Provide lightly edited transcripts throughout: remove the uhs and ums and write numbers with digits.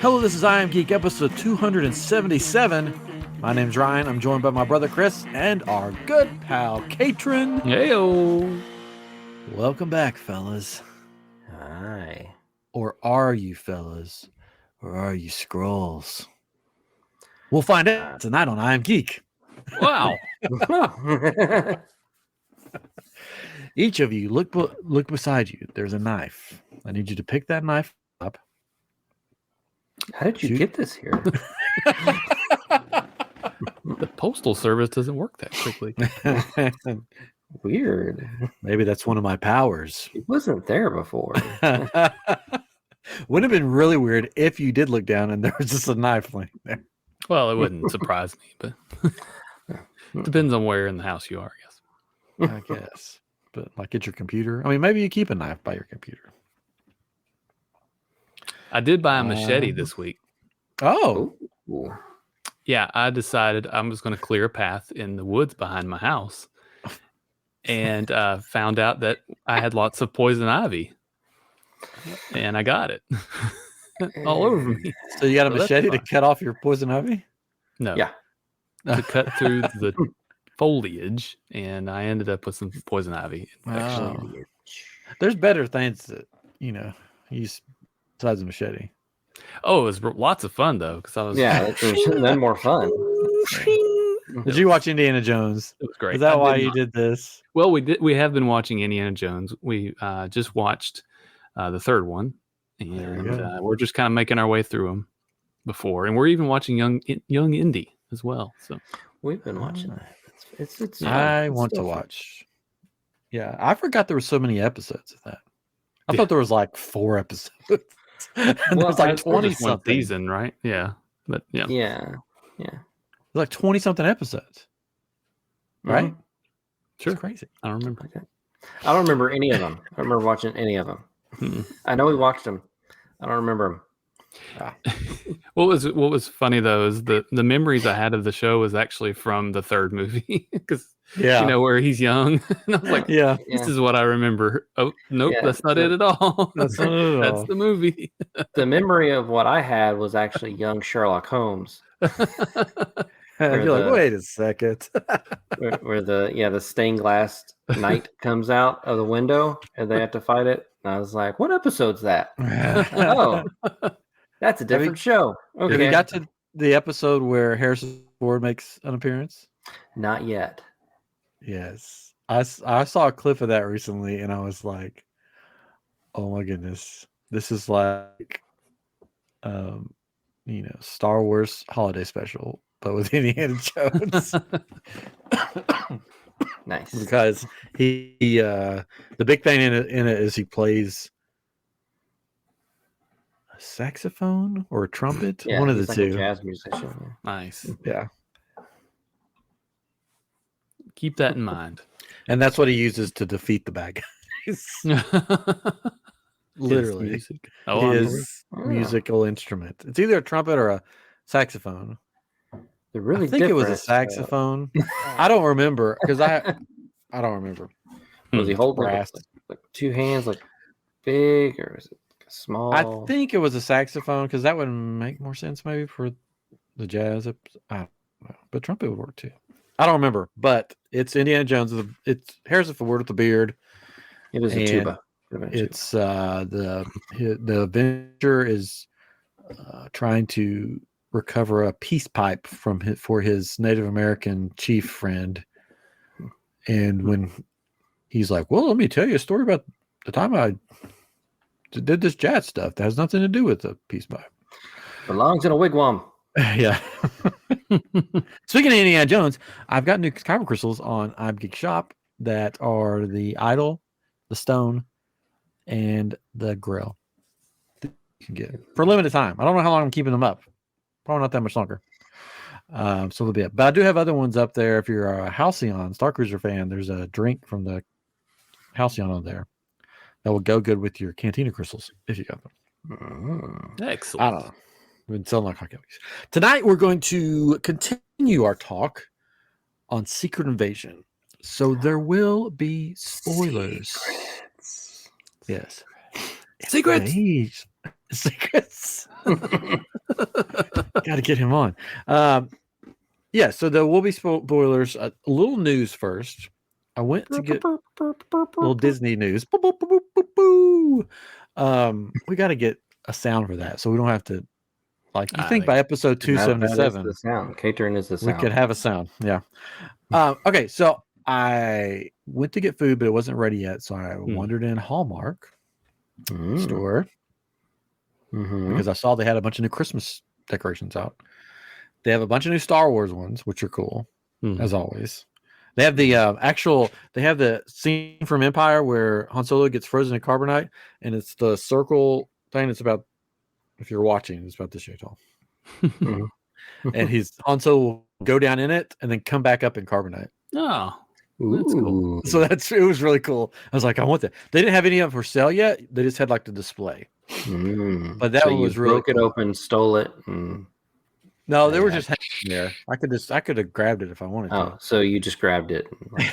Hello, this is I Am Geek, episode 277. My name's Ryan. I'm joined by my brother Chris and our good pal Katrin. Heyo. Welcome back, fellas. Hi. Or are you fellas? Or are you Skrulls? We'll find out tonight on I Am Geek. Wow. Each of you, look beside you. There's a knife. I need you to pick that knife up. How did you get this here? The postal service doesn't work that quickly. Weird. Maybe that's one of my powers. It wasn't there before. Would have been really weird if you did look down and there was just a knife laying there. Well, it wouldn't surprise me, but depends on where in the house you are, I guess. I guess. But like at your computer. I mean, maybe you keep a knife by your computer. I did buy a machete this week. Oh. Ooh. Yeah, I decided I was going to clear a path in the woods behind my house and found out that I had lots of poison ivy. And I got it all over me. So you got a So that's machete to fine. cut off your poison ivy? No. Yeah. To cut through the foliage, and I ended up with some poison ivy infection. Oh. There's better things that, use besides a machete. Oh, it was lots of fun though, because I was Then more fun. Did you watch Indiana Jones? It was great. Is that I why did you not. did this? Well, we have been watching Indiana Jones. We just watched the third one, and we're just kind of making our way through them before, and we're even watching young Indy as well. So We've been watching that. It's I want to watch. Yeah, I forgot there were so many episodes of that. I thought there was like 4 episodes. And Well, there's like it's 20 just one something. season, right? Yeah, but yeah. Yeah. There's like 20 something episodes. Right? Sure. It's crazy. I don't remember. Okay. I don't remember any of them. I don't remember watching any of them. Mm-mm. I know we watched them. I don't remember them. What was funny though is the memories I had of the show was actually from the third movie because where he's young, and I was like, this is what I remember. Oh nope, that's not it at all. That's not it at That's all. the movie. The memory of what I had was actually young Sherlock Holmes, You're like, wait a second. where the stained glass knight comes out of the window and they have to fight it. And I was like, what episode's that? Oh, that's a different show. Okay. Have you got to the episode where Harrison Ford makes an appearance? Not yet. Yes. I saw a clip of that recently and I was like, oh my goodness. This is like Star Wars holiday special, but with Indiana Jones. Nice. Because he the big thing in it is he plays a saxophone or a trumpet. Yeah, one of the he's like two. a jazz musician. Nice. Yeah. Keep that in mind. And that's what he uses to defeat the bad guys. Literally. His music. Oh, His musical instrument. It's either a trumpet or a saxophone. They're really I think it was a different, saxophone. I don't remember because I don't remember. Was he holding brass? like 2 hands, like big, or is it small? I think it was a saxophone because that would make more sense maybe for the jazz. I don't know, but trumpet would work too. I don't remember, but it's Indiana Jones. It's Harrison Ford with the beard. It is a and tuba. It's the Avenger is trying to recover a peace pipe for his Native American chief friend, and when he's like, "Well, let me tell you a story about the time I did this jazz stuff that has nothing to do with the peace pipe." Belongs in a wigwam. Yeah. Speaking of Indiana Jones, I've got new kyber crystals on iamGEEKshow that are the idol, the stone, and the grill. You can get for a limited time. I don't know how long I'm keeping them up. Probably not that much longer. So it'll be it. But I do have other ones up there. If you're a Halcyon Star Cruiser fan, there's a drink from the Halcyon on there that will go good with your Cantina crystals if you got them. excellent. I don't know. We've been selling like hotcakes. Tonight we're going to continue our talk on Secret Invasion. So there will be spoilers. Yes. Secrets. Secrets. Got to get him on. Yeah, so there will be spoilers. A little news first. I went to get little Disney news. Boo, boo, boo, boo, boo, boo. We got to get a sound for that, so we don't have to. Like you think by episode 277, that is the sound. Catering is the we sound. could have a sound. Yeah. Okay, so I went to get food, but it wasn't ready yet, so I wandered in Hallmark store because I saw they had a bunch of new Christmas decorations out. They have a bunch of new Star Wars ones, which are cool, as always. They have the they have the scene from Empire where Han Solo gets frozen in carbonite, and it's the circle thing. It's about, if you're watching, it's about this show tall. And Han Solo will go down in it and then come back up in carbonite. Oh, that's cool. So it was really cool. I was like, I want that. They didn't have any of them for sale yet. They just had like the display. But that one was really broke it open, stole it, and no, they were just hanging there. I could have grabbed it if I wanted to. Oh, so you just grabbed it.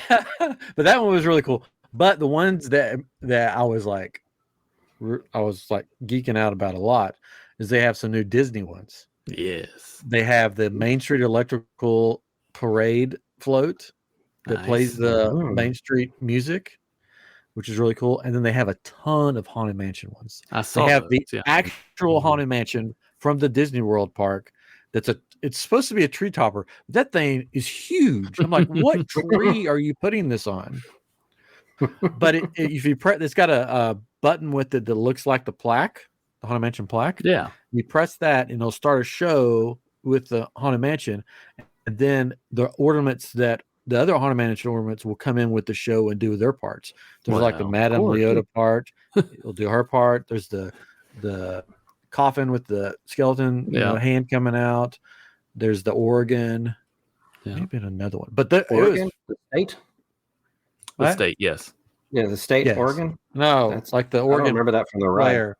But that one was really cool. But the ones that I was like geeking out about a lot is they have some new Disney ones. Yes. They have the Main Street Electrical Parade float that plays the Main Street music, which is really cool. And then they have a ton of Haunted Mansion ones. They have the actual Haunted Mansion from the Disney World park. It's supposed to be a tree topper. That thing is huge. I'm like, what tree are you putting this on? But if you press, it's got a button with it that looks like the plaque, the Haunted Mansion plaque. Yeah. You press that, and it'll start a show with the Haunted Mansion, and then the ornaments that the other Haunted Mansion ornaments will come in with the show and do their parts. There's like the Madame Leota part. It'll do her part. There's the coffin with the skeleton hand coming out. There's the organ. Maybe another one. But the state? The state, yes. Yeah, the state organ? No, that's like the organ. I don't remember that from the player.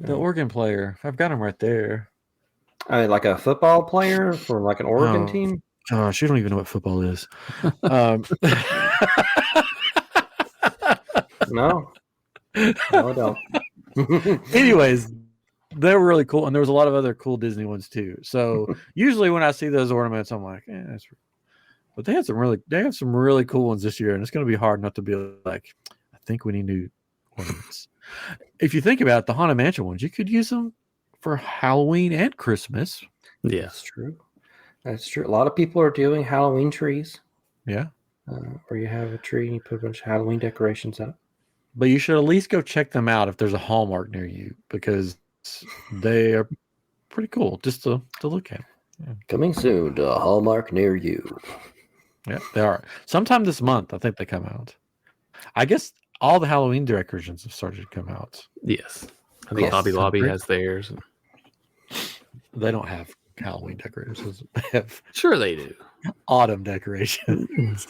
The organ player. I've got him right there. Like a football player for like an Oregon team? Gosh, you don't even know what football is. No, I don't. Anyways, they were really cool, and there was a lot of other cool Disney ones too. So usually when I see those ornaments, I'm like, that's. But they have some really cool ones this year, and it's going to be hard not to be like, I think we need new ornaments. If you think about it, the Haunted Mansion ones, you could use them for Halloween and Christmas. Yeah, that's true. That's true. A lot of people are doing Halloween trees. Yeah, where you have a tree and you put a bunch of Halloween decorations up. But you should at least go check them out if there's a Hallmark near you, because they are pretty cool just to look at. Yeah. Coming soon to a Hallmark near you. Yeah, they are. Sometime this month, I think they come out. I guess all the Halloween decorations have started to come out. Yes. I think Hobby Lobby has theirs. They don't have Halloween decorations. They have they do. Autumn decorations.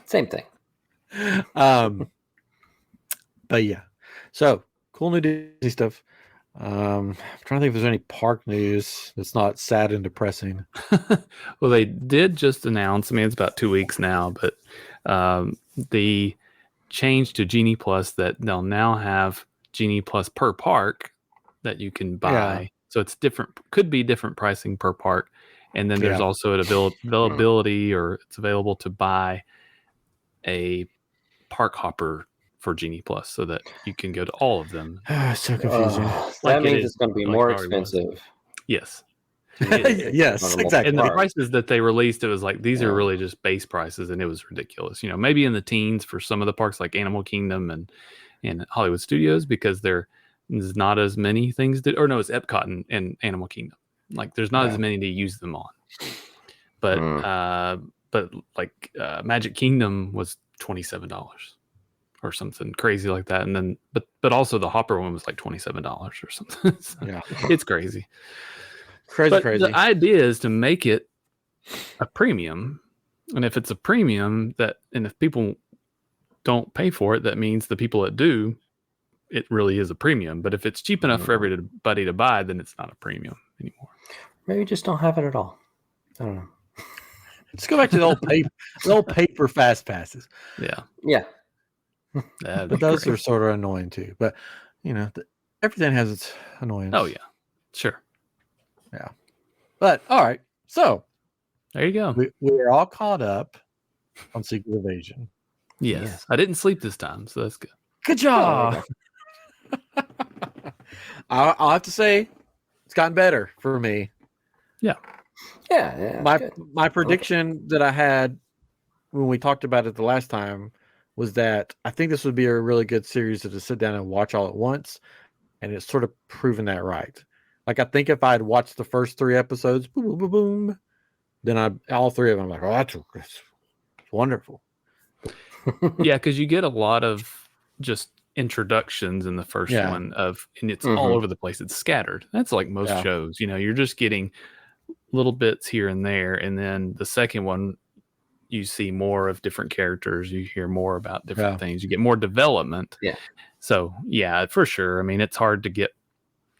Same thing. But yeah. So cool new Disney stuff. I'm trying to think if there's any park news that's not sad and depressing. Well, they did just announce, it's about 2 weeks now, but the change to Genie Plus, that they'll now have Genie Plus per park that you can buy. Yeah. So it's different, could be different pricing per park. And then there's also an availability, or it's available to buy a park hopper for Genie Plus, so that you can go to all of them. So confusing. That means it's going to be more expensive. Yes. Yes, exactly. And the prices that they released, it was like, these are really just base prices, and it was ridiculous. Maybe in the teens for some of the parks like Animal Kingdom and Hollywood Studios, because there's not as many things it's Epcot and Animal Kingdom. Like there's not as many to use them on. But like Magic Kingdom was $27 or something crazy like that, and then but also the Hopper one was like $27 or something. So it's crazy. Crazy. The idea is to make it a premium, and if it's a premium and if people don't pay for it, that means the people that do, it really is a premium. But if it's cheap enough for everybody to buy, then it's not a premium anymore. Maybe just don't have it at all. I don't know. Let's go back to the old paper fast passes. Yeah. But those are sort of annoying too. But Everything has its annoyance. Oh yeah, sure. But all right, so There you go. we're all caught up on Secret Invasion. Yes. I didn't sleep this time, so that's good. Good job. I'll have to say, it's gotten better for me. Yeah. My prediction that I had when we talked about it the last time was that I think this would be a really good series to sit down and watch all at once, and it's sort of proven that right. Like I think if I'd watched the first 3 episodes, boom, boom, boom, boom, then all 3 of them, I'm like, oh, that's wonderful. Yeah, because you get a lot of just introductions in the first one and it's all over the place. It's scattered. That's like most shows. You're just getting little bits here and there, and then the second one, you see more of different characters. You hear more about different things. You get more development. Yeah. So yeah, for sure. I mean, it's hard to get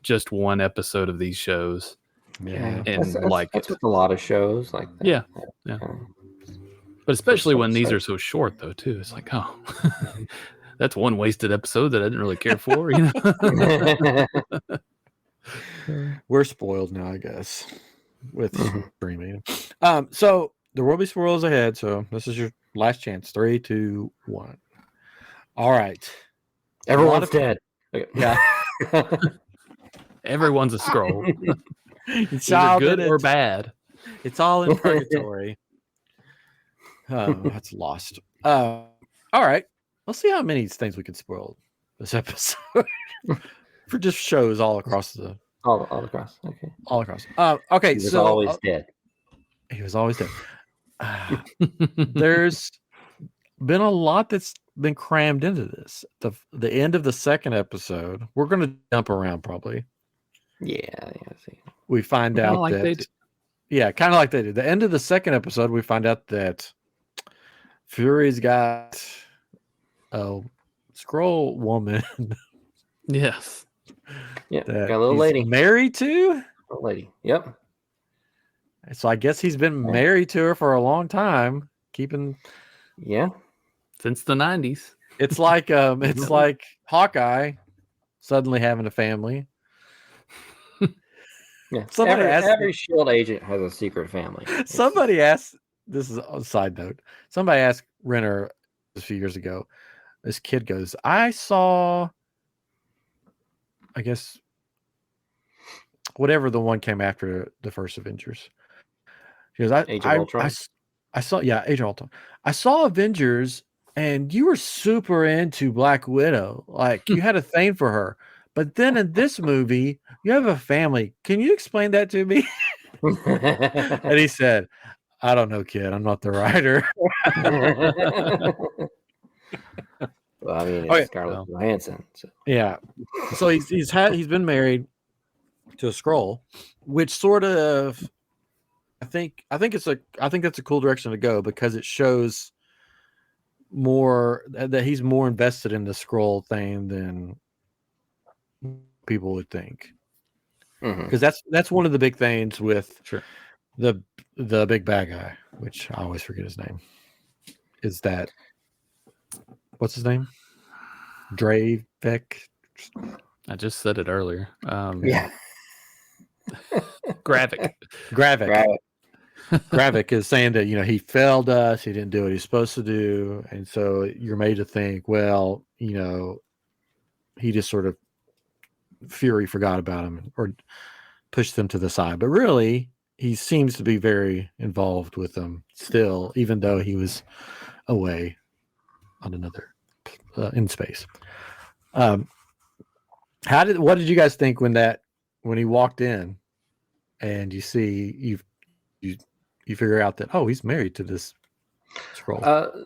just one episode of these shows. Yeah, and that's with a lot of shows like that. Yeah. But especially when these are so short, though, too. It's like, oh, that's one wasted episode that I didn't really care for. We're spoiled now, I guess, with streaming. So there will be squirrels ahead. So this is your last chance. 3, 2, 1. All right. Everyone's dead. Okay. Yeah. Everyone's a Skrull. It's either good or bad. It's all in purgatory. That's lost. All right. Let's see how many things we can spoil this episode for just shows all across the all across. Okay. All across. Okay. He was always dead. He was always dead. There's been a lot that's been crammed into this. The end of the second episode. We're going to jump around probably. Yeah. See. We find out like that. Yeah, kind of like they did. The end of the second episode, we find out that Fury's got a Skrull woman. Yes. Yeah, got a little lady. Married to? A lady. Yep. So I guess he's been married to her for a long time, keeping. Yeah. Since the 90s. It's like like Hawkeye suddenly having a family. Yeah. Every SHIELD agent has a secret family. Somebody asked. This is a side note. Somebody asked Renner a few years ago. This kid goes, I saw, I guess, whatever the one came after the first Avengers. She goes, Age of Ultron. I saw, Age of Ultron. I saw Avengers, and you were super into Black Widow. Like, you had a thing for her. But then in this movie, you have a family. Can you explain that to me? And he said, I don't know, kid. I'm not the writer. Well, I mean, it's Scarlett Johansson. So. Yeah. So he's been married to a Skrull, which sort of I think that's a cool direction to go because it shows more that he's more invested in the Skrull thing than people would think. Because that's one of the big things with the big bad guy, which I always forget his name. Is that what's his name? Dravek. I just said it earlier. Yeah. Gravik. Gravik is saying that he failed us. He didn't do what he's supposed to do, and so you're made to think, well, he just sort of Fury forgot about him or pushed them to the side, but really he seems to be very involved with them still, even though he was away on another in space. What did you guys think when he walked in and you see you figure out that he's married to this Skrull?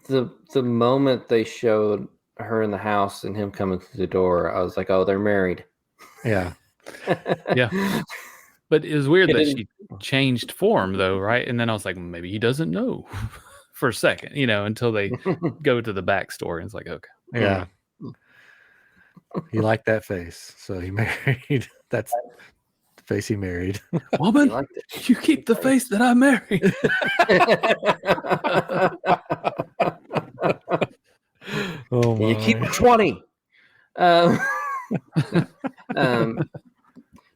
The moment they showed her in the house and him coming through the door, I was like, oh, they're married. Yeah. Yeah. But it was weird that she changed form, though, right? And then I was like, maybe he doesn't know for a second, until they go to the backstory. And it's like, okay. Yeah. He liked that face. So he married. That's the face he married. Woman, you keep the face that I married. Oh, you keep 20.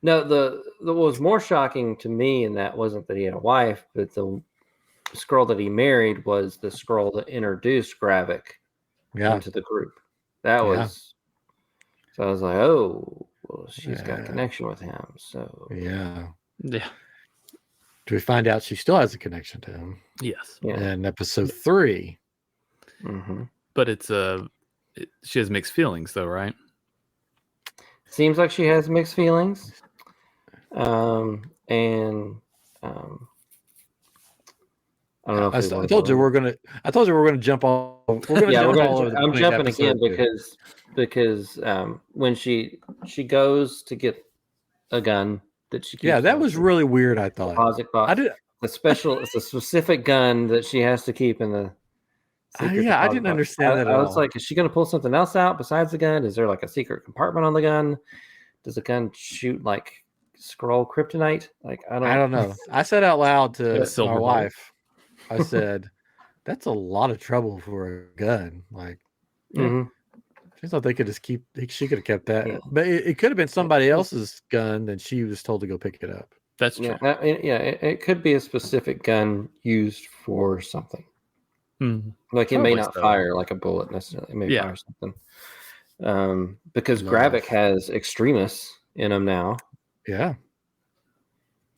No, the what was more shocking to me in that wasn't that he had a wife, but the Skrull that he married was the Skrull that introduced Gravik into the group. That was so I was like, oh, well, she's got a connection with him. So yeah. Do we find out she still has a connection to him? Yes. Yeah. In episode 3. Mm-hmm. But she has mixed feelings, though, right? Seems like she has mixed feelings. I don't know if I told you we're gonna jump all. We're gonna jump all over. I'm jumping again because when she goes to get a gun that she keeps that was really weird. I thought deposit box. It's a specific gun that she has to keep in the. I didn't understand that at all. I was like, is she going to pull something else out besides the gun? Is there like a secret compartment on the gun? Does the gun shoot like Skrull kryptonite? Like I don't know. I said out loud to Silver my bullet. wife. I said, "That's a lot of trouble for a gun." Like, she thought they could just keep. She could have kept that, but it could have been somebody else's gun, and she was told to go pick it up. That's true. It could be a specific gun used for something. Like it may not fire like a bullet necessarily. It may fire something. Because Gravik has Extremis in him now. Yeah.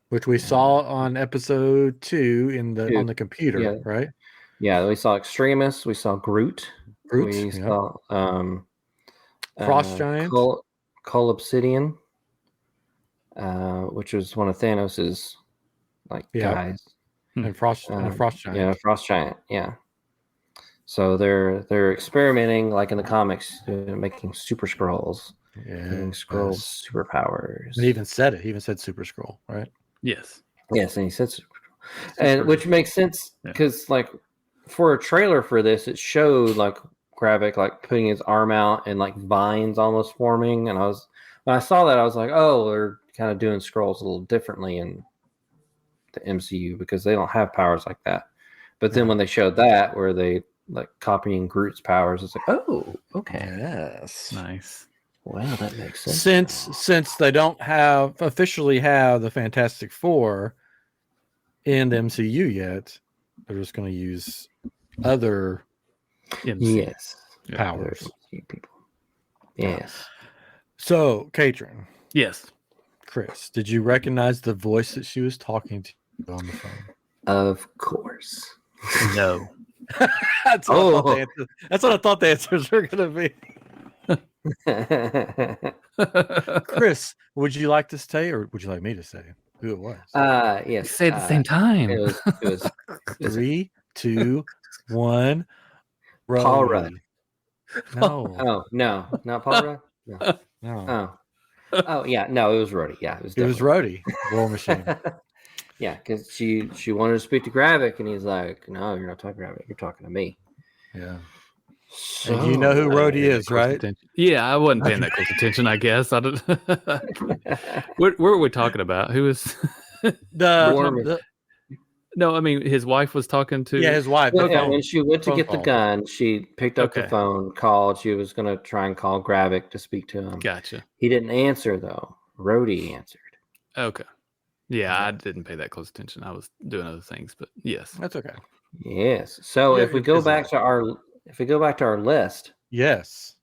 Which we saw on episode 2 on the computer, right? Yeah, we saw Extremis. We saw Groot. We saw Frost Giant. Cull Obsidian, which was one of Thanos's guys. And Frost Giant. Yeah, Frost Giant. Yeah. So they're experimenting like in the comics, making Super Skrulls. Giving Skrulls superpowers. He even said it. He even said Super Skrull, right? Yes. Yes, and he said Super Skrull. And which makes sense because like for a trailer for this, it showed like Gravik like putting his arm out and like vines almost forming. And when I saw that, I was like, oh, they're kind of doing Skrulls a little differently in the MCU because they don't have powers like that. But then when they showed that where they like copying Groot's powers, it's like, oh, okay. Yes. Nice. Well, that makes sense. Since they don't officially have the Fantastic Four in the MCU yet, they're just going to use other powers. People. Yes. So, Katrin. Yes. Chris, did you recognize the voice that she was talking to on the phone? Of course. No. That's what I thought the answers were going to be. Chris, would you like to say, or would you like me to say who it was? Yes. Say it at the same time. It was 3, 2, 1. Paul Rudd. No. Oh no, not Paul Rudd. No. Oh yeah, no, it was Rhodey. Yeah, it was Rhodey. War Machine. Yeah, because she wanted to speak to Gravik, and he's like, "No, you're not talking to Gravik. You're talking to me." Yeah. So, and you know who Rhodey is, right? Yeah, I wasn't paying that close attention. I guess I didn't. What were we talking about? Who was No, I mean his wife was talking to. Yeah, his wife. When she went to get the gun, she picked up the phone, called. She was going to try and call Gravik to speak to him. Gotcha. He didn't answer though. Rhodey answered. Okay. Yeah, I didn't pay that close attention. I was doing other things, but yes, that's okay. Yes. So if we go back to our list, yes,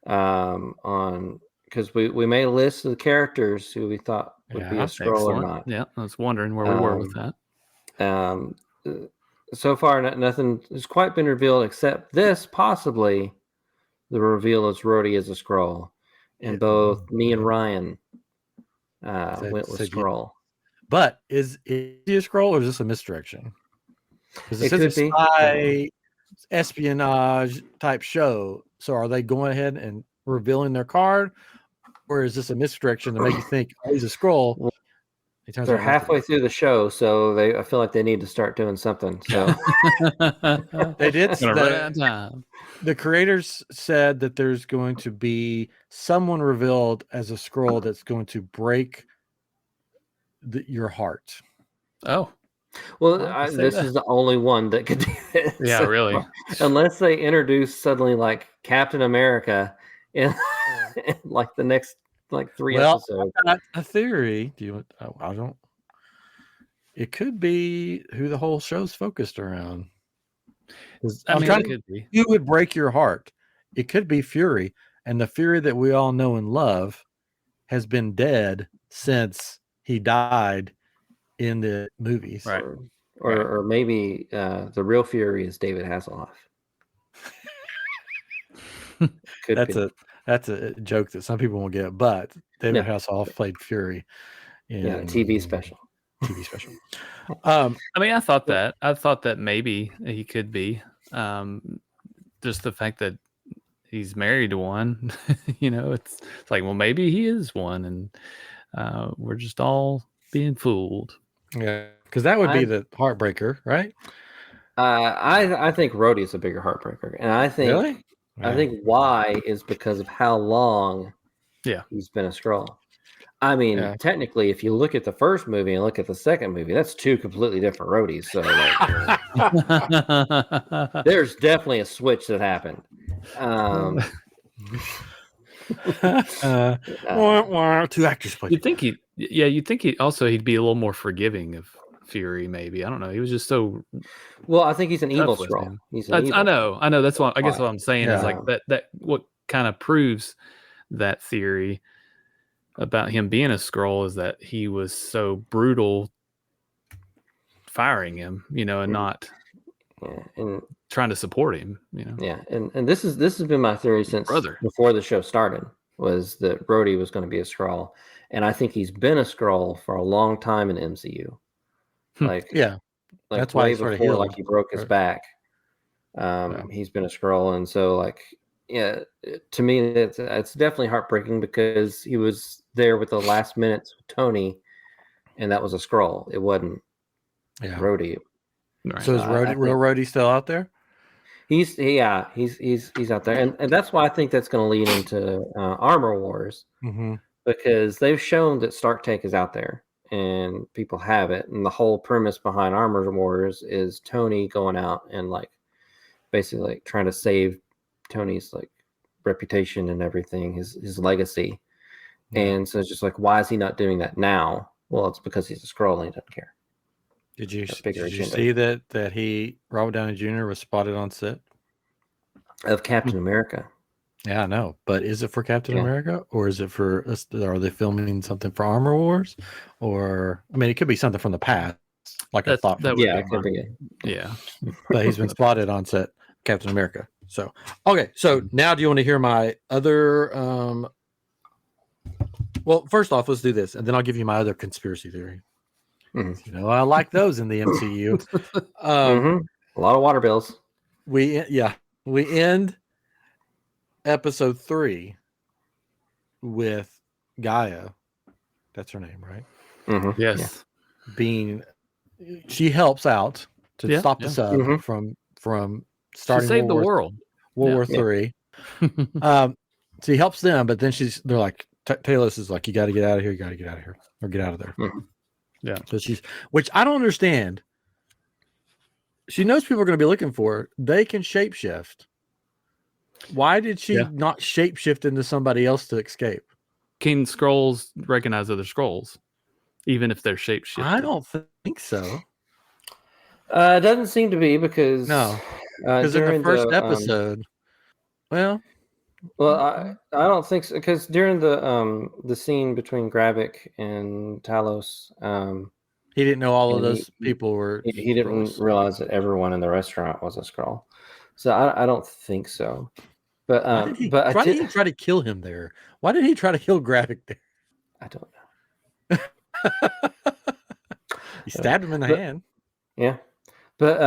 on because we made a list of the characters who we thought would be a Skrull or not. Yeah, I was wondering where we were with that. So far, nothing has quite been revealed except this possibly the reveal is Rhodey as a Skrull, and both me and Ryan went with Skrull. But is he a Skrull or is this a misdirection? Because it could be spy espionage type show. So are they going ahead and revealing their card, or is this a misdirection to make you think he's a Skrull? Well, they're halfway through the show, so I feel like they need to start doing something. So they did. The creators said that there's going to be someone revealed as a Skrull that's going to break your heart. Oh. Well, this is the only one that could do it. Yeah, really. Unless they introduce suddenly like Captain America in like the next like 3 Well, episodes. I've got a theory. Do you? I don't. It could be who the whole show's focused around. I I'm mean, trying it to. could be. Who would break your heart? It could be Fury, and the Fury that we all know and love has been dead since he died in the movies. Right. Or maybe the real Fury is David Hasselhoff. Could be. That's a joke that some people won't get, but David Yeah. Hasselhoff played Fury in Yeah, TV special. TV special. I mean, I thought that maybe he could be. Just the fact that he's married to one, it's like, well, maybe he is one, and we're just all being fooled. Yeah, because that would be the heartbreaker, right? I think Rhodey's a bigger heartbreaker, and I think Really? I think why is because of how long he's been a Skrull. I mean, technically, if you look at the first movie and look at the second movie, that's 2 completely different Rhodeys. So like, there's definitely a switch that happened. Two actors played. You'd think he'd be a little more forgiving of Fury, maybe. I don't know. He was just so. Well, I think he's an evil with Skrull. him. He's an evil. I know. That's what I guess what I'm saying is like that. What kind of proves that theory about him being a Skrull is that he was so brutal firing him, and not and trying to support him, Yeah, and this has been my theory since before the show started, was that Rhodey was going to be a Skrull, and I think he's been a Skrull for a long time in MCU. Like that's why way before like he broke his back. He's been a Skrull, and so like to me it's definitely heartbreaking because he was there with the last minutes with Tony, and that was a Skrull. It wasn't Rhodey. Right. So is real Rhodey still out there? He's out there, and that's why I think that's going to lead into Armor Wars, because they've shown that Stark Tank is out there and people have it, and the whole premise behind Armor Wars is Tony going out and like basically like trying to save Tony's like reputation and everything, his legacy, and so it's just like, why is he not doing that now? Well, it's because he's a Skrull and he doesn't care. Did you see that Robert Downey Jr. was spotted on set of Captain America? Yeah, I know, but is it for Captain America, or is it for? Are they filming something for Armor Wars, or I mean, it could be something from the past, like a thought. It could be. Yeah, but he's been spotted on set Captain America. So okay, so now do you want to hear my other? Well, first off, let's do this, and then I'll give you my other conspiracy theory. I like those in the MCU. A lot of water bills. We end episode 3 with Gaia. That's her name, right? Yes. She helps out to stop the sub from starting. She saved the world. World War III. So he helps them, but then they're like, Talos is like, you got to get out of here. You got to get out of here, or get out of there. Yeah. So which I don't understand. She knows people are going to be looking for her. They can shapeshift. Why did she not shapeshift into somebody else to escape? Can Skrulls recognize other Skrulls, even if they're shapeshifted? I don't think so. It doesn't seem to be because because in the first episode, I don't think so, because during the scene between Gravik and Talos, he didn't know all of those people were. He didn't realize that everyone in the restaurant was a Skrull, so I don't think so. But why did he try to kill him there? Why did he try to kill Gravik there? I don't know. He stabbed him in the hand. Yeah, but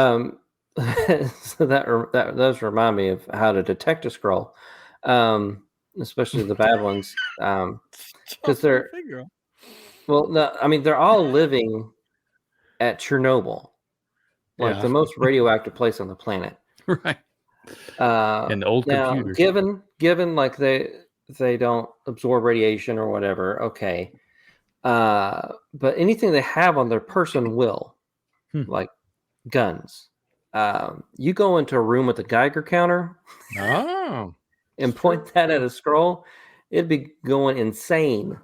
so that does remind me of how to detect a Skrull. Especially the bad ones, because they're they're all living at Chernobyl, like the most radioactive place on the planet, right? And old computers. Given like they don't absorb radiation or whatever, okay, but anything they have on their person will, like guns. You go into a room with a Geiger counter. Oh. And point that at a Skrull, it'd be going insane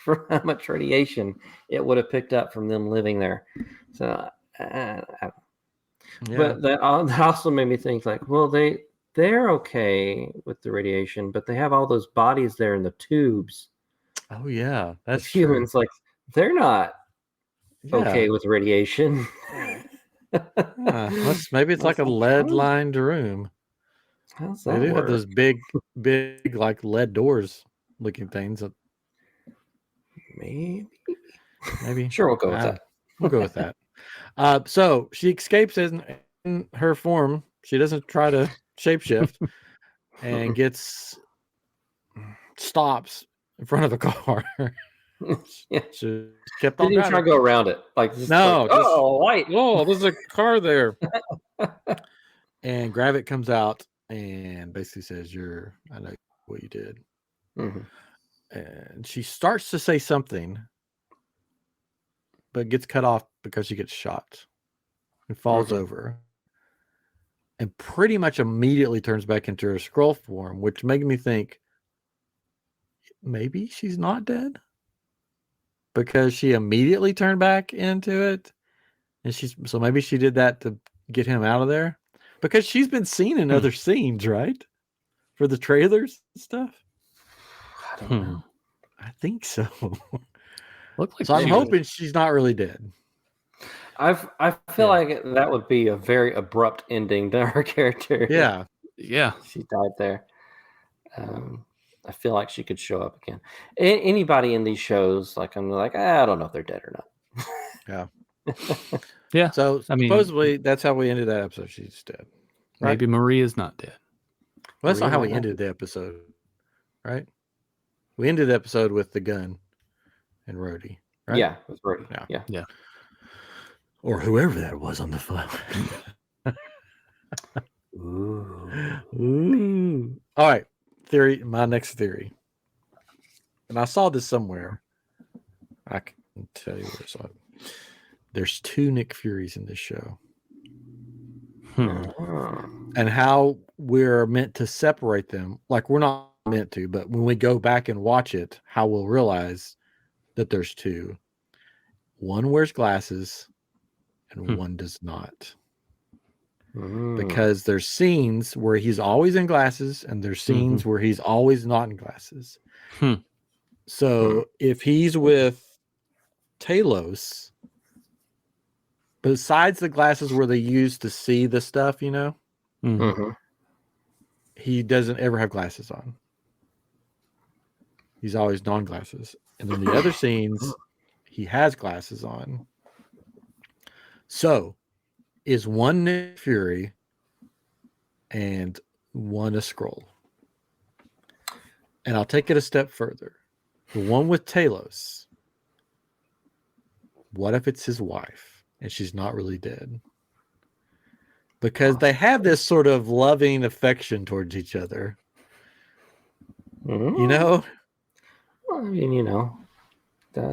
for how much radiation it would have picked up from them living there. So, but that also made me think like, well, they're okay with the radiation, but they have all those bodies there in the tubes. Oh yeah, that's With humans. true. Like they're not Yeah. okay with radiation. Maybe it's like a lead-lined room. How's They that do work? have those big like lead doors looking things. Maybe. Sure, we'll go with that. We'll go with that. So she escapes in her form. She doesn't try to shapeshift and stops in front of a car. Yeah. She kept on Didn't even try to go around it. Like just no, like, light. Oh, there's a car there. And Gravik comes out and basically says, I know what you did. Mm-hmm. And she starts to say something, but gets cut off because she gets shot and falls over. And pretty much immediately turns back into her Skrull form, which made me think maybe she's not dead because she immediately turned back into it. And so maybe she did that to get him out of there because she's been seen in other scenes, right? For the trailers and stuff. I don't know. I think so. Look like so I'm hoping she's not really dead. I feel like that would be a very abrupt ending to her character. Yeah. She died there. I feel like she could show up again. Anybody in these shows, like I'm like, I don't know if they're dead or not. Yeah. So supposedly that's how we ended that episode. She's dead. Right? Maybe Maria's not dead. Well, that's not how we ended the episode, right? We ended the episode with the gun and Rhodey, right? Yeah, with Rhodey. Yeah. Or whoever that was on the phone. Ooh. All right. My next theory. And I saw this somewhere. I can tell you where I saw it. There's 2 Nick Furies in this show. And how we're meant to separate them. Like we're not meant to, but when we go back and watch it, how we'll realize that there's 2. One wears glasses and one does not. Because there's scenes where he's always in glasses and there's scenes where he's always not in glasses. So if he's with Talos, besides the glasses where they use to see the stuff, he doesn't ever have glasses on. He's always non-glasses. And then the other scenes, he has glasses on. So is one Nick Fury and one a Skrull. And I'll take it a step further. The one with Talos. What if it's his wife and she's not really dead? Because they have this sort of loving affection towards each other. You know? Well, I mean,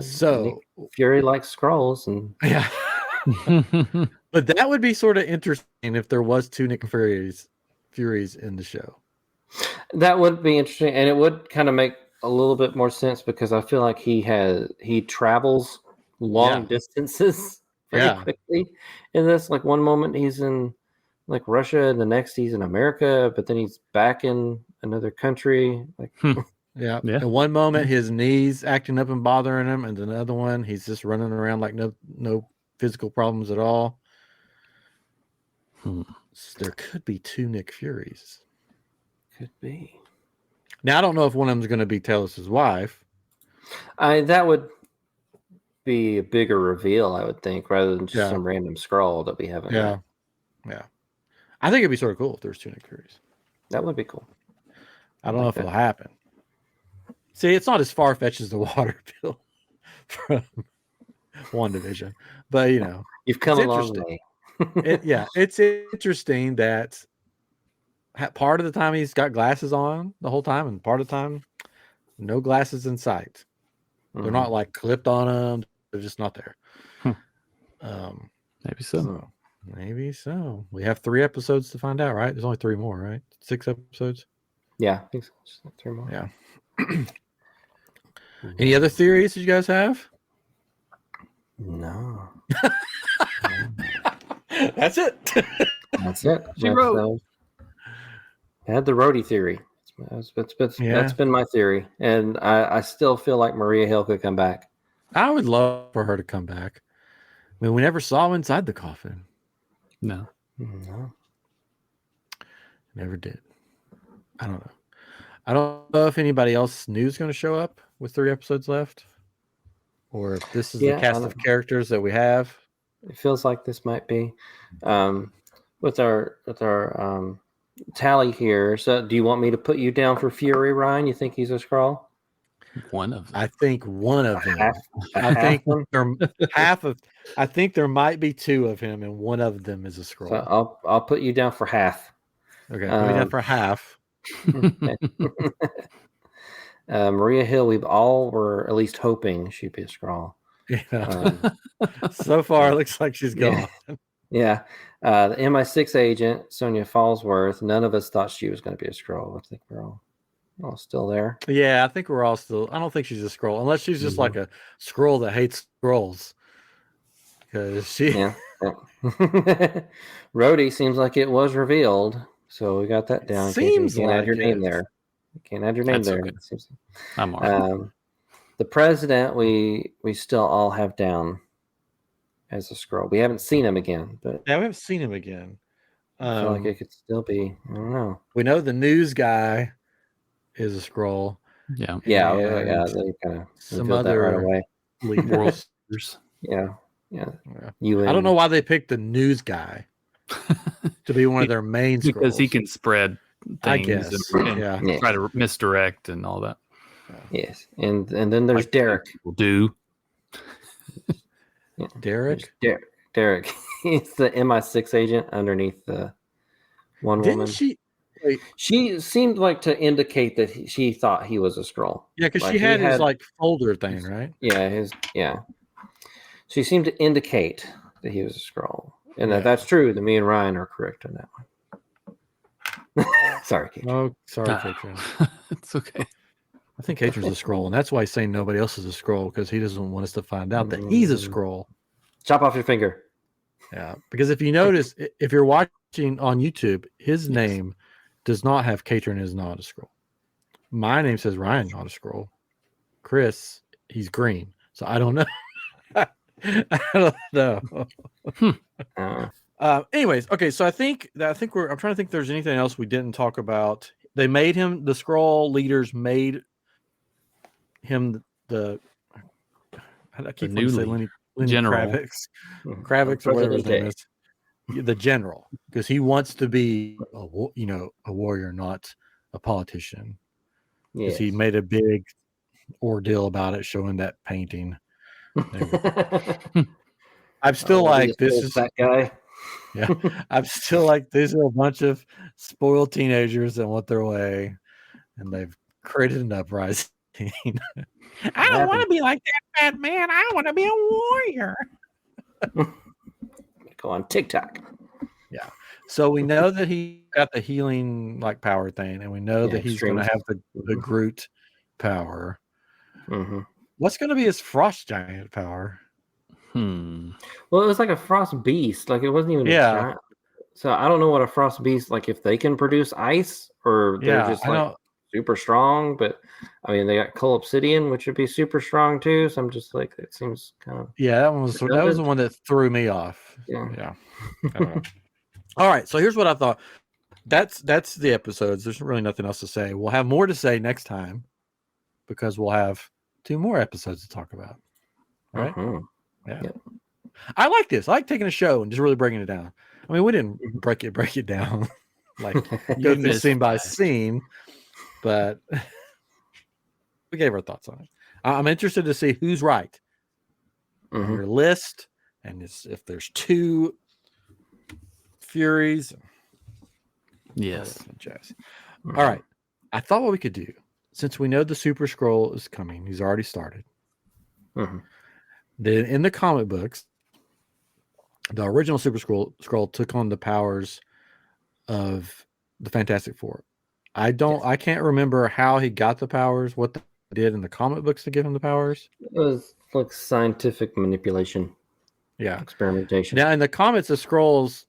so Nick Fury likes Skrulls and yeah. But that would be sort of interesting if there was 2 Nick Furies in the show. That would be interesting, and it would kind of make a little bit more sense because I feel like he travels long distances very quickly in this. Like one moment he's in like Russia, and the next he's in America, but then he's back in another country. Like yeah. In one moment his knees acting up and bothering him, and another one he's just running around like no physical problems at all. So there could be 2 Nick Furies. Could be. Now I don't know if one of them is going to be Talos' wife. That would be a bigger reveal, I would think, rather than just some random Skrull that we haven't. Yeah. I think it'd be sort of cool if there's 2 Nick Furies. That would be cool. I don't know if it'll happen. See, it's not as far fetched as the water bill from WandaVision, but you've come a long way. It's interesting that part of the time he's got glasses on the whole time, and part of the time, no glasses in sight. They're not like clipped on them; they're just not there. Maybe so. Maybe so. We have 3 episodes to find out, right? There's only 3 more, right? 6 episodes. Yeah, I think so. Just 3 more. Yeah. Any other theories that you guys have? No. That's it. That's it. She wrote. I had the Rhodey theory. That's been my theory. And I still feel like Maria Hill could come back. I would love for her to come back. I mean, we never saw him inside the coffin. No. Never did. I don't know. I don't know if anybody else new is going to show up with 3 episodes left, or if this is the cast of characters that we have. It feels like this might be with our tally here. So, do you want me to put you down for Fury, Ryan? You think he's a Skrull? One of them. I think one of them. I think half of. I think there might be 2 of him, and one of them is a Skrull. So I'll put you down for half. Okay, put me down for half. Maria Hill, we've all were at least hoping she'd be a Skrull. Yeah. So far, it looks like she's gone. Yeah. The MI6 agent, Sonia Fallsworth, none of us thought she was going to be a Skrull. I think we're all still there. Yeah, I think we're all still. I don't think she's a Skrull, unless she's just like a Skrull that hates Skrulls. Because she. Yeah. Rhodey seems like it was revealed. So we got that down. Seems you can't like add your name there. You can't add your name That's there. okay. I'm all right. The president, we still all have down as a Skrull. We haven't seen him again, but Yeah, we haven't seen him again. I feel like it could still be. I don't know. We know the news guy is a Skrull. Yeah. Yeah. And they kind of some that other right away. World leaders. Yeah. I don't know why they picked the news guy to be one of their main Skrulls. Because he can spread I things guess. and try to misdirect and all that. Yes, and then there's Derek. Will do. Yeah. Derek. Derek. He's the MI6 agent underneath the one Didn't woman. she? Wait. She seemed like to indicate that she thought he was a Skrull. Yeah, because she had his like folder thing, right? Yeah. She seemed to indicate that he was a Skrull, and that's true. That me and Ryan are correct on that one. Sorry, Kate. Oh, sorry, Katrin. It's okay. I think Katrin's a Skrull, and that's why he's saying nobody else is a Skrull, because he doesn't want us to find out that he's a Skrull. Chop off your finger. Yeah, because if you notice, if you're watching on YouTube, his name does not have Katrin is not a Skrull. My name says Ryan, not a Skrull. Chris, he's green, so I don't know. I don't know. Anyways, okay, so I think I'm trying to think if there's anything else we didn't talk about. They made him, the Skrull leaders made him I keep wanting to say Lenny general. Kravitz or whatever his name is, the general, because he wants to be a warrior, not a politician. Because he made a big ordeal about it, showing that painting. I'm still like, this is that guy. Yeah, I'm still like, these are a bunch of spoiled teenagers that want their way, and they've created an uprising. I don't want to be like that fat man. I want to be a warrior. Go on TikTok. Yeah. So we know that he got the healing like power thing, and we know that he's going to have the Groot power. Mm-hmm. What's going to be his frost giant power? Well, it was like a frost beast. Like it wasn't even a giant. So I don't know what a frost beast, like if they can produce ice or they're just like super strong. But I mean, they got coal obsidian, which would be super strong too. So I'm just like, it seems kind of that was the one that threw me off. Yeah. I don't know. All right, so here's what I thought. That's the episodes. There's really nothing else to say. We'll have more to say next time because we'll have 2 more episodes to talk about. All right. Yeah. Yep. I like this. I like taking a show and just really breaking it down. I mean, we didn't break it down like go through scene by scene, but we gave our thoughts on it. I'm interested to see who's right on your list, and if there's 2 Furies. Yes. All right. I thought what we could do, since we know the Super Skrull is coming, he's already started. Then in the comic books, the original Super Skrull took on the powers of the Fantastic Four. I can't remember how he got the powers, what they did in the comic books to give him the powers. It was like scientific manipulation, Yeah. experimentation. Now in the comics of Skrulls,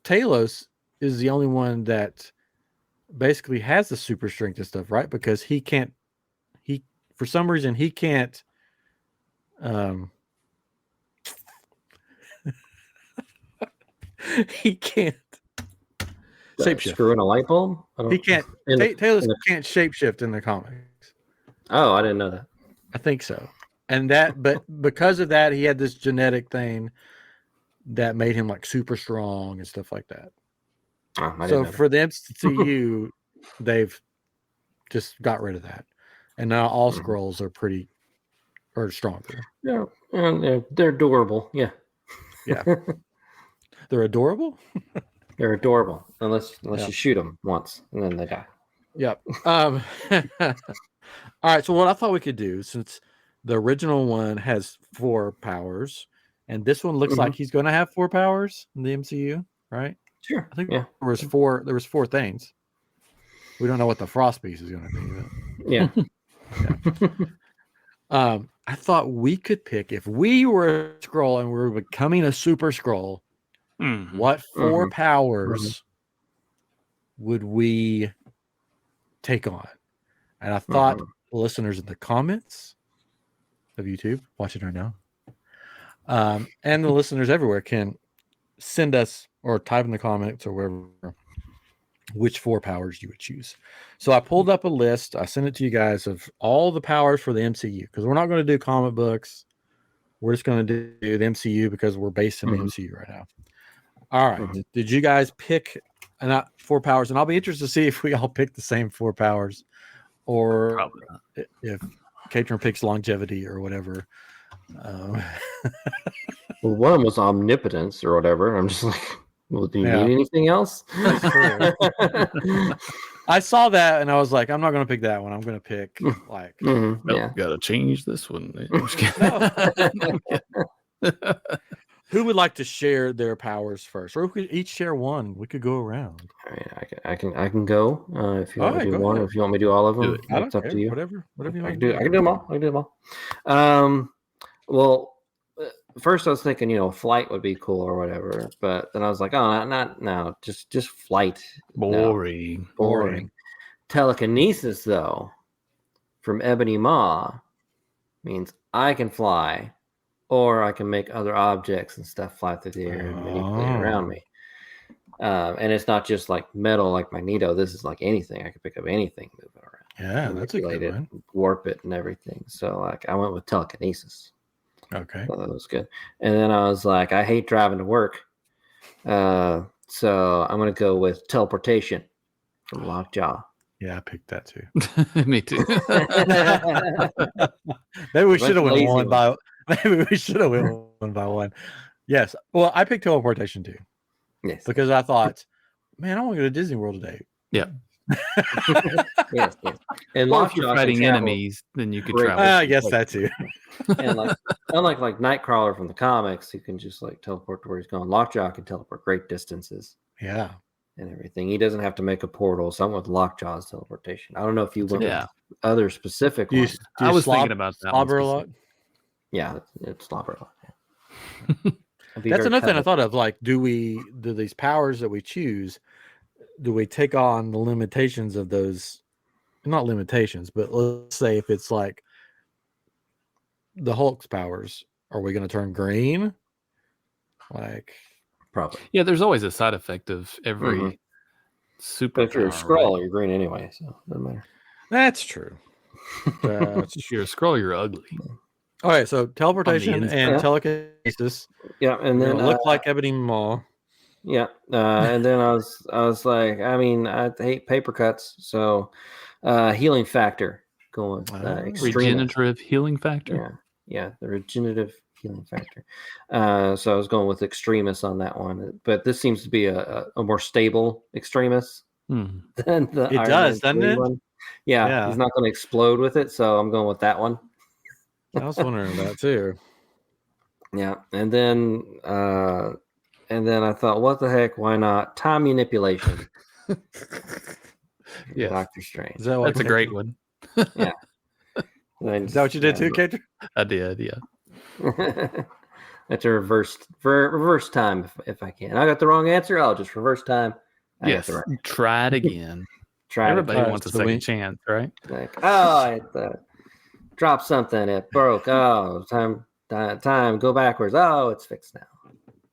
Talos is the only one that basically has the super strength and stuff, right? Because he for some reason he can't he can't shapeshift. Screw in a light bulb? He can't. Talos can't shapeshift in the comics. Oh, I didn't know that. I think so. And but because of that, he had this genetic thing that made him like super strong and stuff like that. Oh, So for the MCU, they've just got rid of that, and now all Skrulls are stronger. Yeah, and they're adorable. Yeah, yeah, they're adorable. They're adorable unless you shoot them once and then they die. Yep. All right. So what I thought we could do, since the original one has 4 powers, and this one looks like he's going to have 4 powers in the MCU, right? Sure. I think there was 4. There was 4 things. We don't know what the frost piece is going to be. Yeah. I thought we could pick, if we were a Skrull and we were becoming a Super Skrull, what 4 powers would we take on? And I thought the listeners in the comments of YouTube watching right now, and the listeners everywhere can send us or type in the comments or wherever which 4 powers you would choose. So I pulled up a list. I sent it to you guys of all the powers for the MCU, because we're not going to do comic books. We're just going to do the MCU because we're based in the MCU right now. All right. Did you guys pick 4 powers? And I'll be interested to see if we all pick the same 4 powers, or if Katrin picks longevity or whatever. Well, one was omnipotence or whatever. I'm just like, well, do you need anything else? I saw that and I was like, I'm not going to pick that one. I'm going to pick like, gotta change this one. Who would like to share their powers first, or if we could each share one? We could go around. All right, I can go if you want to do one. Ahead. If you want me to do all of them, it's up to you. Whatever you want to do. I can do them all. Well, first I was thinking, flight would be cool or whatever, but then I was like, oh, not just flight. Boring. No. Boring. Telekinesis, though, from Ebony Maw means I can fly, or I can make other objects and stuff fly through the air and manipulate around me. And it's not just like metal like Magneto. This is like anything. I can pick up anything, move it around. Yeah, that's a good one. Warp it and everything. So like I went with telekinesis. Okay. So that was good. And then I was like, I hate driving to work. So I'm going to go with teleportation from Lockjaw. Yeah, I picked that too. Me too. Maybe we should have went one by. Maybe we should have went one by one. Yes. Well, I picked teleportation too. Yes. Because I thought, man, I want to go to Disney World today. Yeah. yes. And if you're fighting enemies, then you could travel. I guess that too. And like, unlike like Nightcrawler from the comics, who can just like teleport to where he's going, Lockjaw can teleport great distances. Yeah. And everything. He doesn't have to make a portal. So I'm with Lockjaw's teleportation. I don't know if you went with other specific ones. I was thinking about that. Slobber a lot. Yeah, it's slobber a lot. Yeah. That's another thing I thought of. Like, do these powers that we choose, do we take on the limitations of those? Not limitations, but let's say if it's like the Hulk's powers, are we going to turn green? Like, probably. Yeah, there's always a side effect of every super. But if you're a Skrull, you're green anyway, so it doesn't matter. That's true. If you're a Skrull, you're ugly. All right, so teleportation and telekinesis. Yeah, and then look like Ebony Maw. Yeah, and then I was like, I mean, I hate paper cuts, so healing factor going regenerative healing factor. Yeah, the regenerative healing factor. So I was going with extremis on that one, but this seems to be a more stable extremis than the it does, doesn't it? One. Yeah, he's not going to explode with it, so I'm going with that one. I was wondering that too. Yeah, and then I thought, what the heck? Why not time manipulation? Yes. Doctor Strange. Is that what That's a great one. Yeah. Is that what you did too, Cater? I did, yeah. That's a reverse time if I can. I got the wrong answer. I'll just reverse time. I got Yes. the right. Try it again. Try it Everybody again. wants a so second chance, right? Like, oh, I dropped something. It broke. Oh, time. Go backwards. Oh, it's fixed now.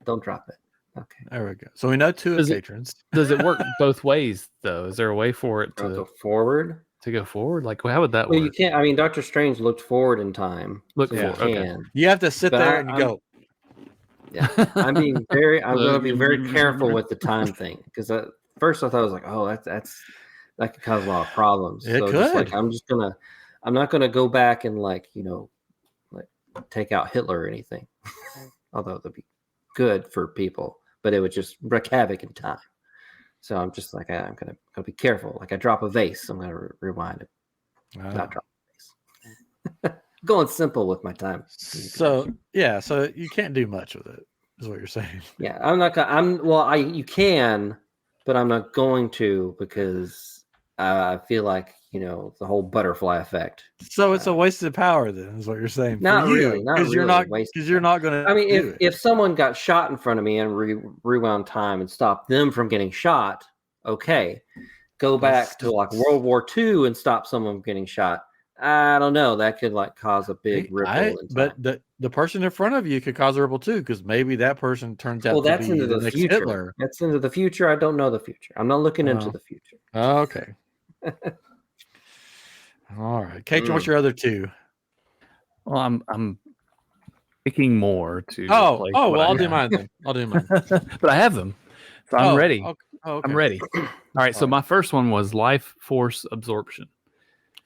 Don't drop it. Okay. There we go. So we know two of patrons. Does it work both ways though? Is there a way for it Go forward? to go forward? Like, how would that Well, work? you can't. I mean, Doctor Strange looked forward in time. Look so forward. you Okay. can. You have to sit there and you go. Yeah, I'm going to be very careful with the time thing because at first I thought I was like, oh, that could cause a lot of problems. It so could. Just like I'm not gonna go back and like take out Hitler or anything. Although that'd be good for people, but it would just wreak havoc in time. So I'm just like I'm gonna be careful. Like I drop a vase, I'm gonna rewind it, not drop a vase. Going simple with my time. So you can't do much with it, is what you're saying. Yeah, I'm not gonna. You can, but I'm not going to because I feel like the whole butterfly effect. So it's a wasted power, then, is what you're saying. Not really, because you're not going to. I mean, if someone got shot in front of me and rewound time and stopped them from getting shot, okay. Go back to like World War II and stop someone from getting shot. I don't know. That could like cause a big ripple. But the person in front of you could cause a ripple too, because maybe that person turns out to be into the the next future. Hitler. That's into the future. I don't know the future. I'm not looking into the future. Okay. All right, Kate, what's your other two? Well, I'm picking more to. I'll do mine then. I'll do mine. But I have them, so I'm ready. Okay. I'm ready. All right. So my first one was life force absorption.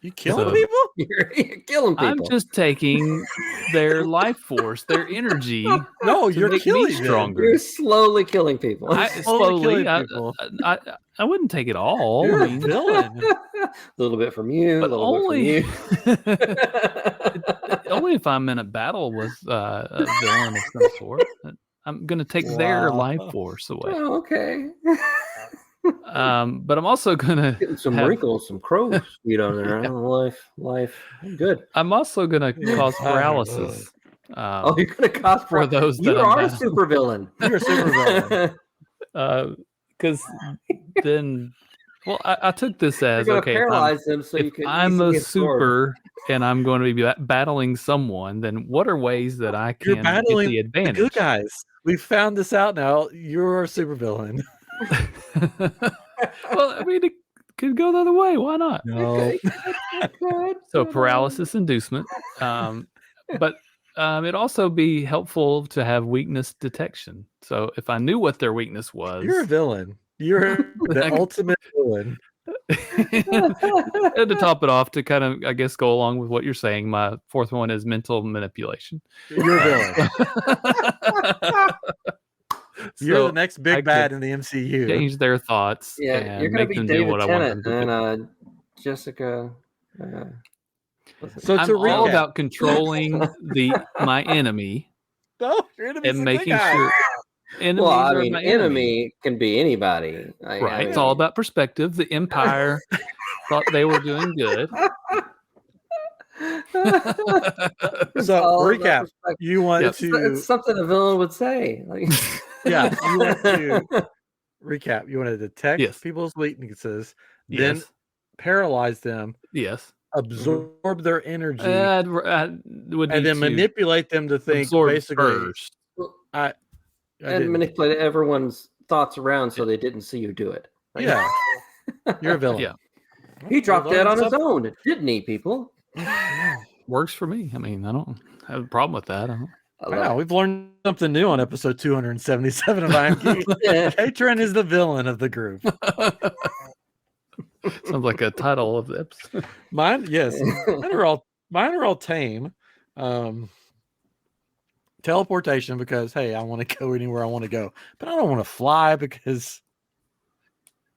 You killing people? You're killing people. I'm just taking their life force, their energy. No, you're killing me stronger. You're slowly killing people. Slowly. I wouldn't take it all. You're a villain. A little bit from you, but a little bit from you. Only if I'm in a battle with a villain of some sort. I'm going to take their life force away. Oh, okay. But I'm also gonna getting some wrinkles, some crow's feet on there. Life, good. I'm also gonna cause paralysis. You're gonna cause for those that you are a super villain. You're a super villain. Because then, well, I took this as okay. Paralyze them so if I'm a super and I'm going to be battling someone, then what are ways that I can get the advantage? Good guys, we found this out now. You're a super villain. Well, I mean, it could go the other way. Why not? No. So paralysis inducement, but it'd also be helpful to have weakness detection. So if I knew what their weakness was, you're a villain. You're the ultimate villain. And to top it off, to kind of, I guess, go along with what you're saying, my fourth one is mental manipulation. You're a villain. You're the next big bad in the MCU. Change their thoughts. Yeah, and you're going to be David Tennant and So Jessica. I'm all about controlling my enemy. No, your enemy's and making sure. Enemy can be anybody. Right. It's all about perspective. The Empire thought they were doing good. So recap. You want to? It's something a villain would say. Yeah. You want to recap. You want to detect people's weaknesses, then paralyze them. Yes. Absorb their energy, and then manipulate them to think basically. And manipulate everyone's thoughts around so they didn't see you do it. Yeah. You're a villain. Yeah. He dropped that on his own, didn't he, people? Works for me. I mean, I don't have a problem with that. Wow, we've learned something new on episode 277 of iamGEEK. Patron is the villain of the group. Sounds like a title of the episode. Mine are all tame. Teleportation, because hey, I want to go anywhere I want to go, but I don't want to fly because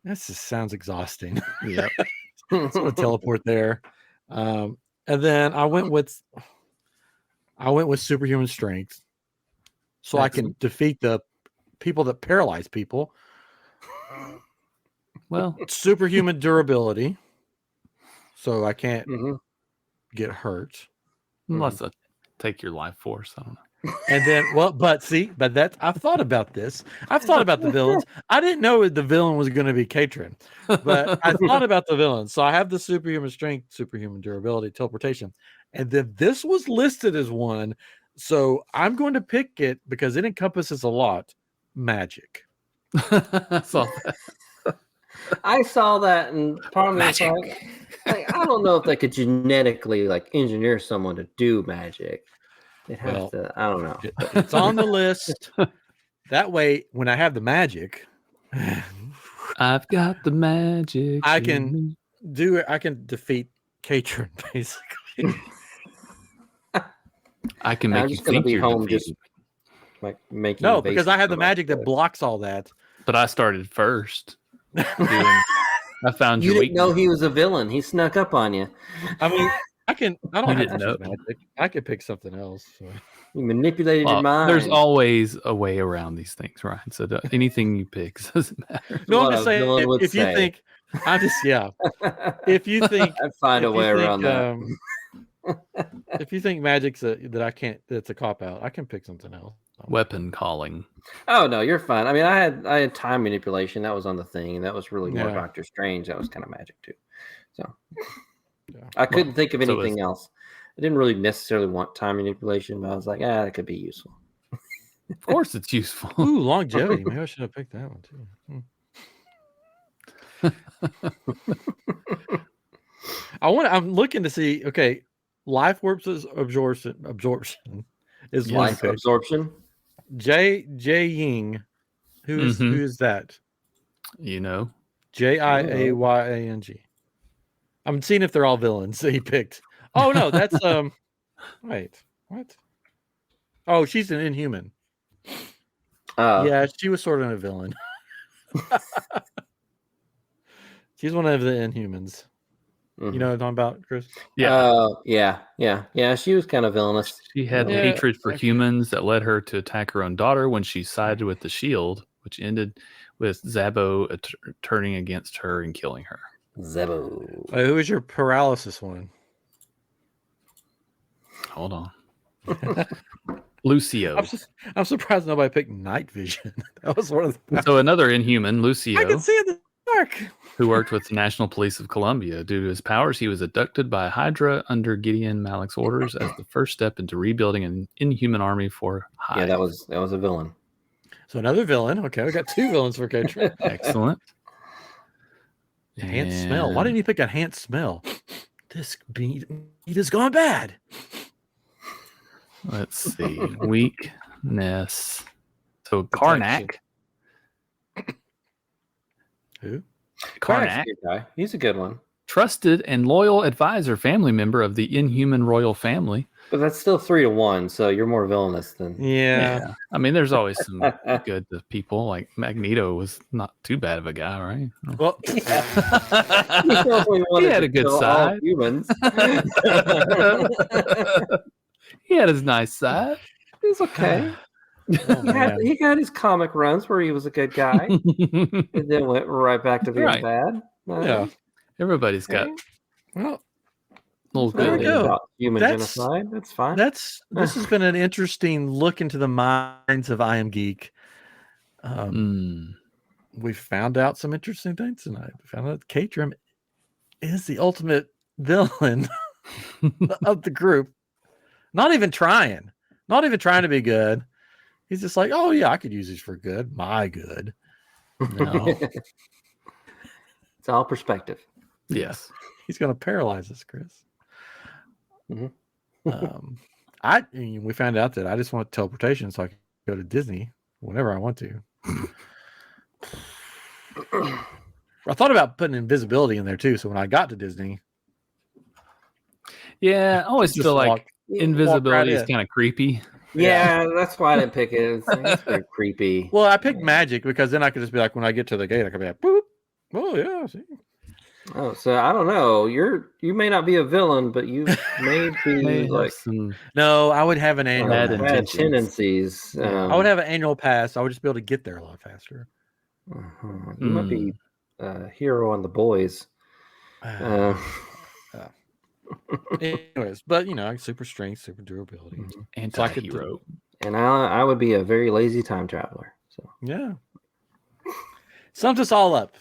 that just sounds exhausting. Yep. So I'm gonna teleport there. And then I went with superhuman strength, so I can defeat the people that paralyze people. Well, superhuman durability, so I can't Mhm. get hurt. unless I take your life force, I don't know. And then, but that I've thought about this. I've thought about the villains. I didn't know the villain was going to be Katrin, but I thought about the villains. So I have the superhuman strength, superhuman durability, teleportation, and then this was listed as one. So I'm going to pick it because it encompasses a lot. Magic. I saw that. I saw that, and part of me was like, I don't know if they could genetically like engineer someone to do magic. They'd have Well, to. I don't know. It's on the list. That way, when I have the magic, I've got the magic. I in can me. do it. I can defeat Katrin, basically. I can I'm make you just gonna think be you're home, defeated. just like making. No, because I have the faces magic that about blocks all that. But I started first. I found You your didn't know weakness. he was a villain. He snuck up on you. I mean, I don't You have to didn't choose know. magic. I could pick something else. So. You manipulated your Well, mind. there's always a way around these things, right? So anything you pick doesn't matter. No, I'm What just a saying. villain would If you say. think, if you think, I'd find a if you way think, around that. if you think magic's that's a cop out, I can pick something else. Weapon calling. Oh no, you're fine. I mean, I had time manipulation. That was on the thing, and that was really more Yeah. Doctor Strange. That was kind of magic too. So Yeah. I couldn't think of so anything else. I didn't really necessarily want time manipulation, but I was like, that could be useful. Of course, it's useful. Ooh, longevity. Maybe I should have picked that one too. I'm looking to see. Okay, life warp's absorption is one Life pick. absorption. Jay Ying, who is that? You know, Jiayang. I'm seeing if they're all villains that he picked. Oh no, that's wait, what? Oh, she's an Inhuman. Yeah, she was sort of a villain. She's one of the Inhumans. Mhm. You know what I'm talking about, Chris? Yeah. She was kind of villainous. She had Yeah, hatred for humans that led her to attack her own daughter when she sided with the Shield, which ended with Zabo turning against her and killing her. Zebo. Who was your paralysis one? Hold on. Lucio. I'm surprised nobody picked Night Vision. That was one of the. So another Inhuman, I Lucio, can see in the dark. who worked with the National Police of Colombia. Due to his powers, he was abducted by Hydra under Gideon Malik's orders as the first step into rebuilding an Inhuman army for Hive. Yeah, that was a villain. So another villain. Okay, we got two villains for Katrin. Excellent. Enhanced smell. Why didn't you pick enhanced smell? This meat is gone bad. Let's see. Weakness. So Karnak. Who? Karnak. Good guy. He's a good one. Trusted and loyal advisor, family member of the Inhuman royal family. But that's still 3-1, so you're more villainous than. Yeah. I mean, there's always some good people. Like Magneto was not too bad of a guy, right? Well, He had a good side. Humans. He had his nice side. It was okay. oh, He got his comic runs where he was a good guy, and then went right back to being Right. bad. Yeah. Everybody's got Okay. little There we good. go. About human That's- genocide. That's fine. this has been an interesting look into the minds of I Am Geek. We found out some interesting things tonight. We found out Katrin is the ultimate villain of the group. Not even trying to be good. He's just like, oh yeah, I could use these for good. My good. No, It's all perspective. Yes. he's going to paralyze us, Chris. Mhm. We found out that I just want teleportation so I can go to Disney whenever I want to. I thought about putting invisibility in there too. So when I got to Disney, Yeah, I always just feel like walk invisibility right is in. kind of creepy. Yeah, that's why I didn't pick it. It's very creepy. Well, I picked magic because then I could just be like, when I get to the gate, I could be like, boop. Oh yeah, see. Oh, so I don't know. You may not be a villain, but you may May be have like some No, I would have an annual. Bad pass. bad intentions. tendencies. I would have an annual pass. I would just be able to get there a lot faster. You might be hero on the boys. Anyways, but super strength, super durability. Anti-hero. And I would be a very lazy time traveler. So Yeah. Sums us all up.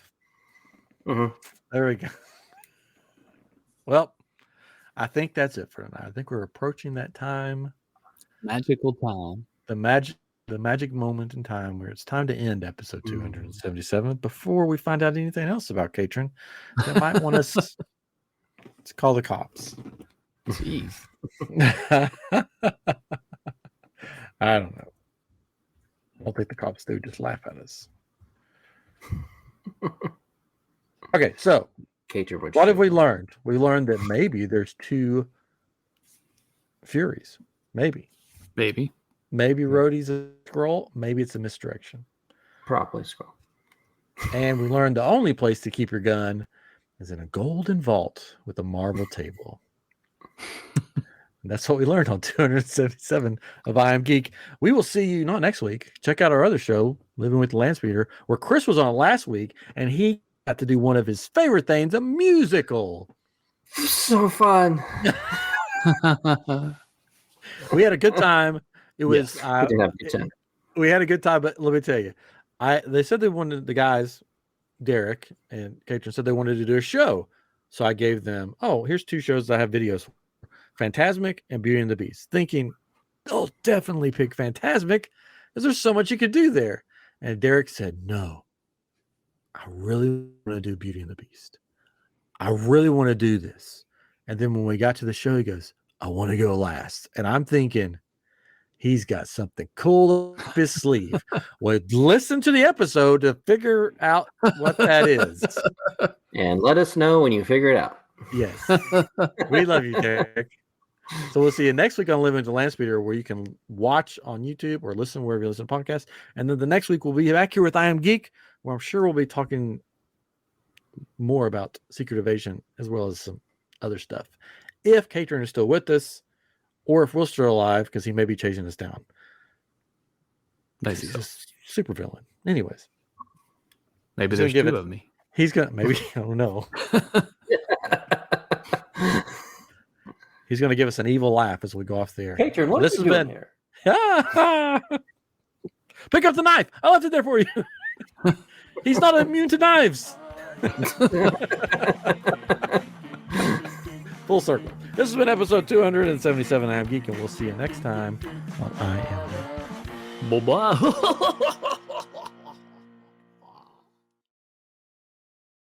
Mm-hmm. There we go. Well, I think that's it for tonight. I think we're approaching that time. Magical time. The magic moment in time where it's time to end episode 277 before we find out anything else about Katrin that might want us to call the cops. Jeez. I don't know. I don't think the cops do, just laugh at us. Okay, so what have we learned? We learned that maybe there's two Furies. Maybe Rhodey's a Skrull. Maybe it's a misdirection. Probably Skrull. And we learned the only place to keep your gun is in a golden vault with a marble table. And that's what we learned on 277 of I Am Geek. We will see you not next week. Check out our other show, Living with the Landspeeder, where Chris was on last week, and he got to do one of his favorite things, a musical. So fun. We had a good time. It was we did have a good time. We had a good time, but let me tell you, they said they wanted, the guys, Derek and Katrin said they wanted to do a show. So I gave them, here's two shows that I have videos for, Phantasmic and Beauty and the Beast, thinking they'll definitely pick Phantasmic because there's so much you could do there. And Derek said, no, I really want to do Beauty and the Beast. I really want to do this. And then when we got to the show, he goes, I want to go last. And I'm thinking, he's got something cool up his sleeve. Well, listen to the episode to figure out what that is. And let us know when you figure it out. Yes. We love you, Derek. So we'll see you next week on Living with the Landspeeder, where you can watch on YouTube or listen wherever you listen to podcasts. And then the next week we'll be back here with I Am Geek, where I'm sure we'll be talking more about Secret Evasion as well as some other stuff. If Katrin is still with us, or if we're still alive, because he may be chasing us down. He's a super villain. Anyways. Maybe there's two of me. He's going to, maybe, I don't know. He's going to give us an evil laugh as we go off the air. Katrin, what is doing here? Pick up the knife. I left it there for you. He's not immune to knives. Full circle. This has been episode 277 I Am Geek, and we'll see you next time on I Am Geek. Bye-bye.